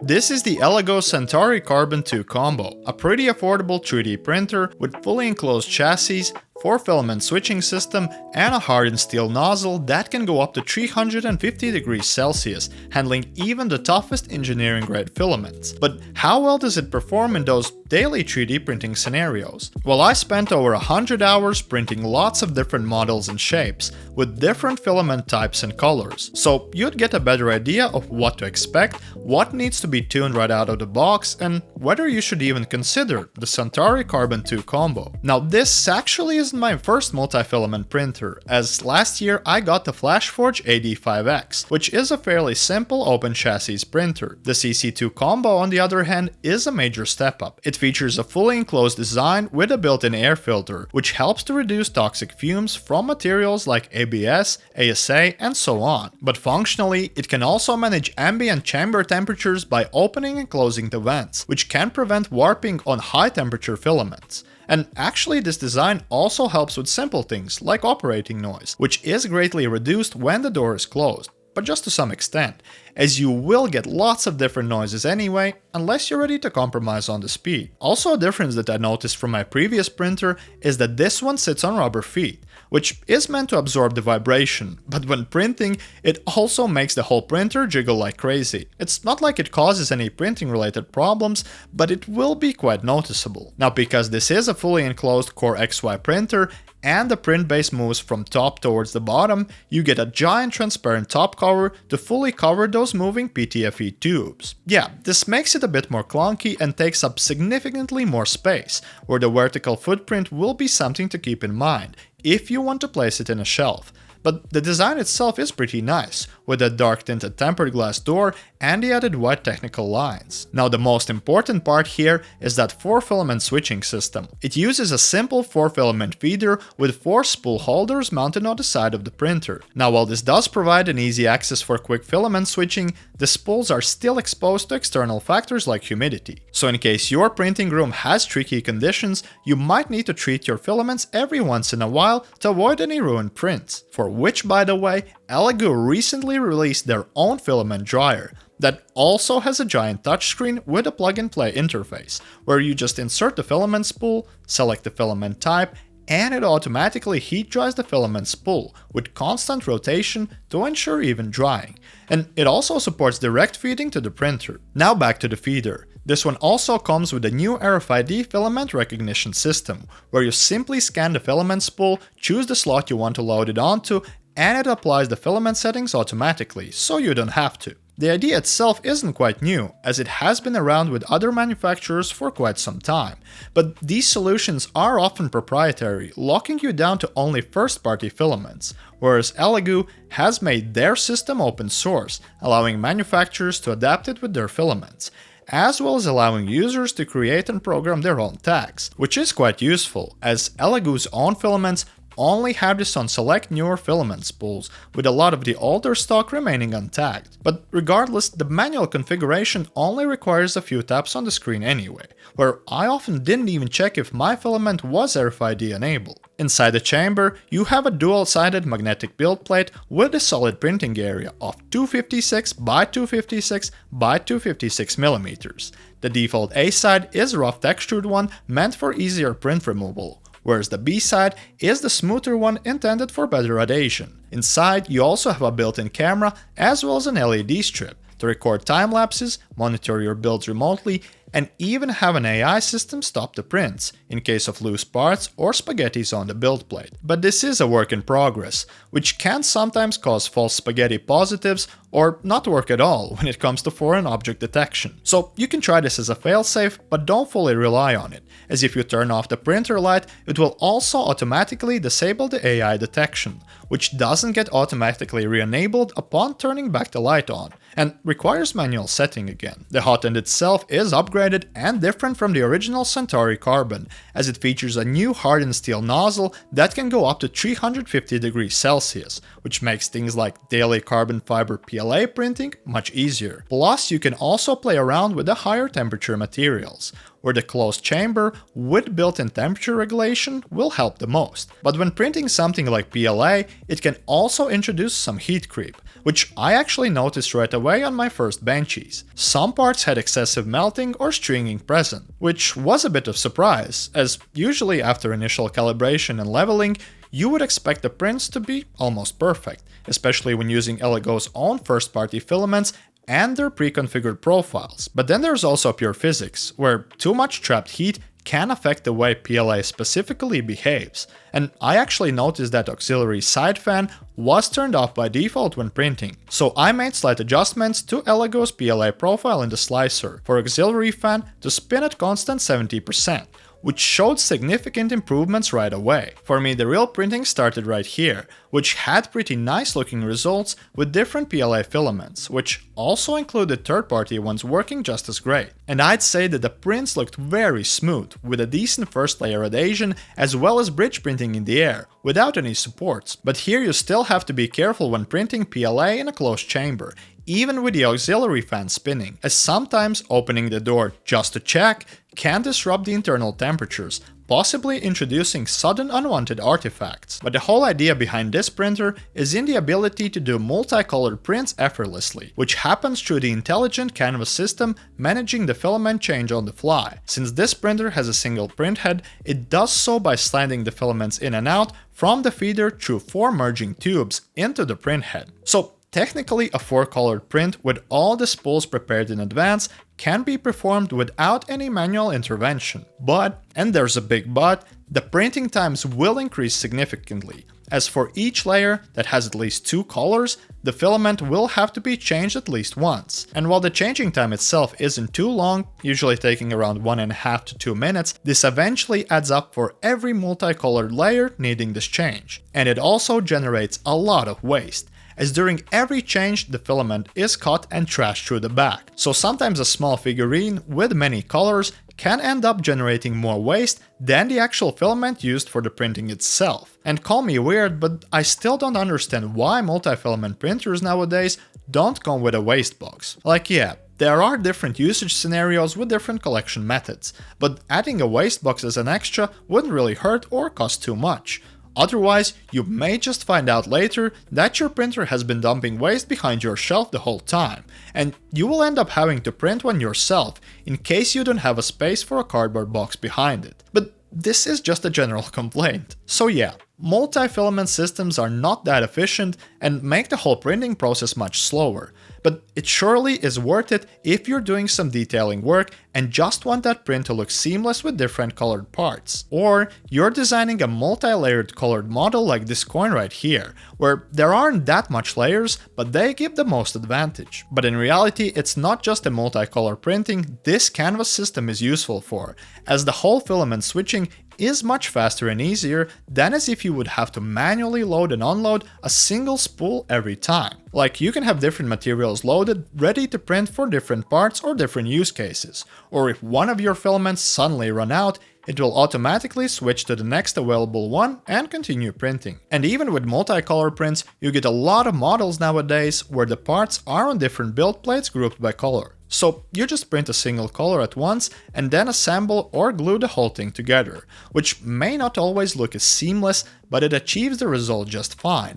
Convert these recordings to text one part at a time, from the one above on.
This is the Elegoo Centauri Carbon 2 combo, a pretty affordable 3D printer with fully enclosed chassis, 4-filament switching system, and a hardened steel nozzle that can go up to 350 degrees Celsius, handling even the toughest engineering-grade filaments. But how well does it perform in those daily 3D printing scenarios? Well, I spent over 100 hours printing lots of different models and shapes, with different filament types and colors, so you'd get a better idea of what to expect, what needs to be tuned right out of the box, and whether you should even consider the Centauri Carbon 2 combo. Now, this actually isn't my first multi-filament printer, as last year I got the FlashForge AD5X, which is a fairly simple open chassis printer. The CC2 combo, on the other hand, is a major step up. It features a fully enclosed design with a built-in air filter, which helps to reduce toxic fumes from materials like ABS, ASA, and so on. But functionally, it can also manage ambient chamber temperatures by opening and closing the vents, which can prevent warping on high-temperature filaments. And actually, this design also helps with simple things like operating noise, which is greatly reduced when the door is closed, but just to some extent, as you will get lots of different noises anyway, unless you're ready to compromise on the speed. Also, a difference that I noticed from my previous printer is that this one sits on rubber feet, which is meant to absorb the vibration, but when printing, it also makes the whole printer jiggle like crazy. It's not like it causes any printing related problems, but it will be quite noticeable. Now, because this is a fully enclosed CoreXY printer, and the print base moves from top towards the bottom, you get a giant transparent top cover to fully cover those moving PTFE tubes. Yeah, this makes it a bit more clunky and takes up significantly more space, where the vertical footprint will be something to keep in mind if you want to place it in a shelf. But the design itself is pretty nice, with a dark tinted tempered glass door and the added white technical lines. Now, the most important part here is that 4-filament switching system. It uses a simple 4-filament feeder with 4 spool holders mounted on the side of the printer. Now, while this does provide an easy access for quick filament switching, the spools are still exposed to external factors like humidity. So in case your printing room has tricky conditions, you might need to treat your filaments every once in a while to avoid any ruined prints. For which, by the way, Elegoo recently released their own filament dryer that also has a giant touchscreen with a plug-and-play interface, where you just insert the filament spool, select the filament type, and it automatically heat dries the filament spool with constant rotation to ensure even drying. And it also supports direct feeding to the printer. Now back to the feeder. This one also comes with a new RFID filament recognition system, where you simply scan the filament spool, choose the slot you want to load it onto, and it applies the filament settings automatically, so you don't have to. The idea itself isn't quite new, as it has been around with other manufacturers for quite some time, but these solutions are often proprietary, locking you down to only first-party filaments, whereas Elegoo has made their system open source, allowing manufacturers to adapt it with their filaments, as well as allowing users to create and program their own tags, which is quite useful, as Elegoo's own filaments only have this on select newer filament spools, with a lot of the older stock remaining untagged. But regardless, the manual configuration only requires a few taps on the screen anyway, where I often didn't even check if my filament was RFID enabled. Inside the chamber, you have a dual-sided magnetic build plate with a solid printing area of 256 by 256 by 256 mm. The default A side is a rough textured one meant for easier print removal, whereas the B side is the smoother one intended for better adhesion. Inside, you also have a built-in camera as well as an LED strip to record time lapses, monitor your builds remotely, and even have an AI system stop the prints in case of loose parts or spaghettis on the build plate. But this is a work in progress, which can sometimes cause false spaghetti positives or not work at all when it comes to foreign object detection. So you can try this as a failsafe, but don't fully rely on it, as if you turn off the printer light, it will also automatically disable the AI detection, which doesn't get automatically re-enabled upon turning back the light on, and requires manual setting again. The Hotend itself is upgraded and different from the original Centauri Carbon, as it features a new hardened steel nozzle that can go up to 350 degrees Celsius, which makes things like daily carbon fiber PLA printing much easier. Plus, you can also play around with the higher temperature materials, where the closed chamber with built-in temperature regulation will help the most. But when printing something like PLA, it can also introduce some heat creep, which I actually noticed right away on my first benchies. Some parts had excessive melting or stringing present, which was a bit of surprise, as usually after initial calibration and leveling, you would expect the prints to be almost perfect, especially when using Elegoo's own first-party filaments and their pre-configured profiles. But then there's also pure physics, where too much trapped heat can affect the way PLA specifically behaves, and I actually noticed that auxiliary side fan was turned off by default when printing. So I made slight adjustments to Elegoo's PLA profile in the slicer for auxiliary fan to spin at constant 70%. Which showed significant improvements right away. For me, the real printing started right here, which had pretty nice looking results with different PLA filaments, which also included third-party ones working just as great. And I'd say that the prints looked very smooth, with a decent first layer adhesion as well as bridge printing in the air, without any supports. But here you still have to be careful when printing PLA in a closed chamber, even with the auxiliary fan spinning, as sometimes opening the door just to check can disrupt the internal temperatures, possibly introducing sudden unwanted artifacts. But the whole idea behind this printer is in the ability to do multicolored prints effortlessly, which happens through the intelligent canvas system managing the filament change on the fly. Since this printer has a single print head, it does so by sliding the filaments in and out from the feeder through 4 merging tubes into the print head. So technically, a 4-colored print with all the spools prepared in advance can be performed without any manual intervention. But, and there's a big but, the printing times will increase significantly, as for each layer that has at least 2 colors, the filament will have to be changed at least once. And while the changing time itself isn't too long, usually taking around 1.5 to 2 minutes, this eventually adds up for every multicolored layer needing this change. And it also generates a lot of waste, as during every change the filament is cut and trashed through the back. So sometimes a small figurine with many colors can end up generating more waste than the actual filament used for the printing itself. And call me weird, but I still don't understand why multi-filament printers nowadays don't come with a waste box. Like, yeah, there are different usage scenarios with different collection methods, but adding a waste box as an extra wouldn't really hurt or cost too much. Otherwise, you may just find out later that your printer has been dumping waste behind your shelf the whole time, and you will end up having to print one yourself in case you don't have a space for a cardboard box behind it. But this is just a general complaint. So yeah, multi-filament systems are not that efficient and make the whole printing process much slower, but it surely is worth it if you're doing some detailing work and just want that print to look seamless with different colored parts. Or you're designing a multi-layered colored model like this coin right here, where there aren't that much layers, but they give the most advantage. But in reality, it's not just the multicolor printing this canvas system is useful for, as the whole filament switching is much faster and easier than as if you would have to manually load and unload a single spool every time. Like, you can have different materials loaded, ready to print for different parts or different use cases. Or if one of your filaments suddenly run out, it will automatically switch to the next available one and continue printing. And even with multicolor prints, you get a lot of models nowadays where the parts are on different build plates grouped by color. So you just print a single color at once and then assemble or glue the whole thing together, which may not always look as seamless, but it achieves the result just fine.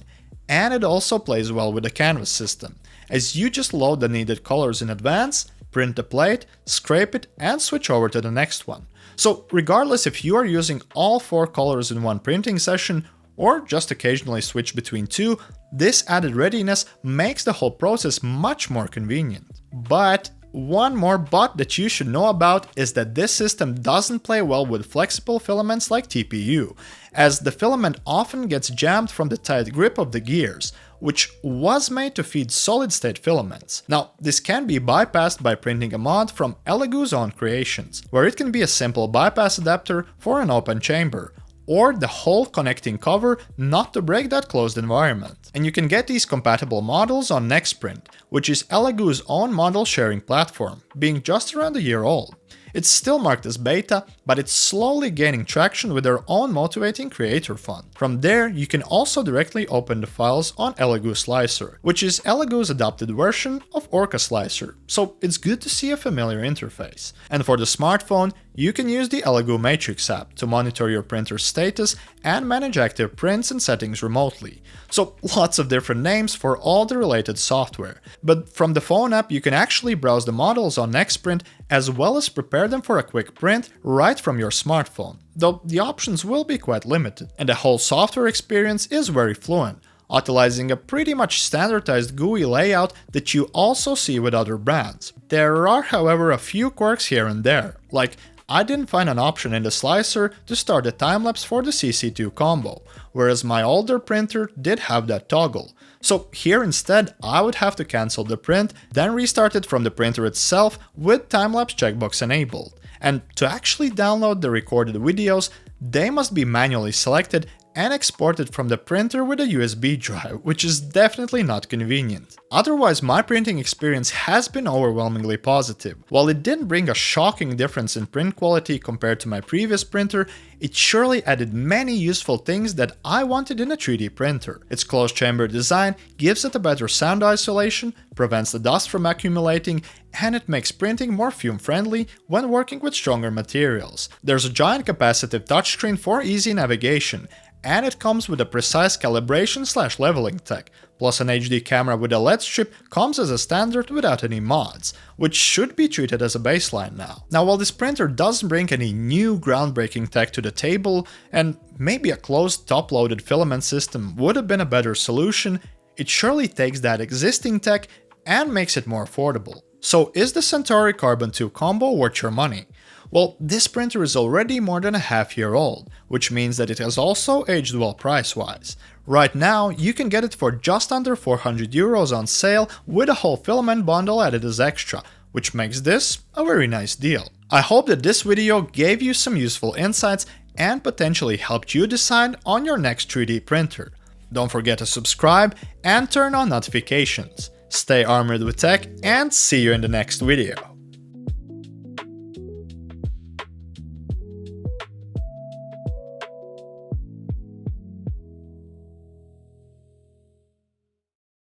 And it also plays well with the canvas system, as you just load the needed colors in advance, print the plate, scrape it, and switch over to the next one. So regardless if you are using all 4 colors in one printing session, or just occasionally switch between 2, this added readiness makes the whole process much more convenient. But one more but that you should know about is that this system doesn't play well with flexible filaments like TPU, as the filament often gets jammed from the tight grip of the gears, which was made to feed solid-state filaments. Now, this can be bypassed by printing a mod from Elegoo's own creations, where it can be a simple bypass adapter for an open chamber, or the whole connecting cover not to break that closed environment. And you can get these compatible models on Nexprint, which is Elegoo's own model sharing platform, being just around a year old. It's still marked as beta, but it's slowly gaining traction with their own motivating creator fund. From there, you can also directly open the files on Elegoo Slicer, which is Elegoo's adapted version of Orca Slicer, so it's good to see a familiar interface. And for the smartphone, you can use the Elegoo Matrix app to monitor your printer's status and manage active prints and settings remotely. So lots of different names for all the related software. But from the phone app, you can actually browse the models on Nexprint as well as prepare them for a quick print right from your smartphone, though the options will be quite limited. And the whole software experience is very fluent, utilizing a pretty much standardized GUI layout that you also see with other brands. There are, however, a few quirks here and there, like I didn't find an option in the slicer to start a timelapse for the CC2 combo, whereas my older printer did have that toggle. So here instead, I would have to cancel the print, then restart it from the printer itself with timelapse checkbox enabled. And to actually download the recorded videos, they must be manually selected and exported from the printer with a USB drive, which is definitely not convenient. Otherwise, my printing experience has been overwhelmingly positive. While it didn't bring a shocking difference in print quality compared to my previous printer, it surely added many useful things that I wanted in a 3D printer. Its closed chamber design gives it a better sound isolation, prevents the dust from accumulating, and it makes printing more fume-friendly when working with stronger materials. There's a giant capacitive touchscreen for easy navigation, and it comes with a precise calibration/leveling tech, plus an HD camera with a LED strip comes as a standard without any mods, which should be treated as a baseline now. Now, while this printer doesn't bring any new groundbreaking tech to the table, and maybe a closed top-loaded filament system would have been a better solution, it surely takes that existing tech and makes it more affordable. So is the Centauri Carbon 2 combo worth your money? Well, this printer is already more than a half-year old, which means that it has also aged well price-wise. Right now, you can get it for just under 400 euros on sale with a whole filament bundle added as extra, which makes this a very nice deal. I hope that this video gave you some useful insights and potentially helped you decide on your next 3D printer. Don't forget to subscribe and turn on notifications. Stay armored with tech and see you in the next video.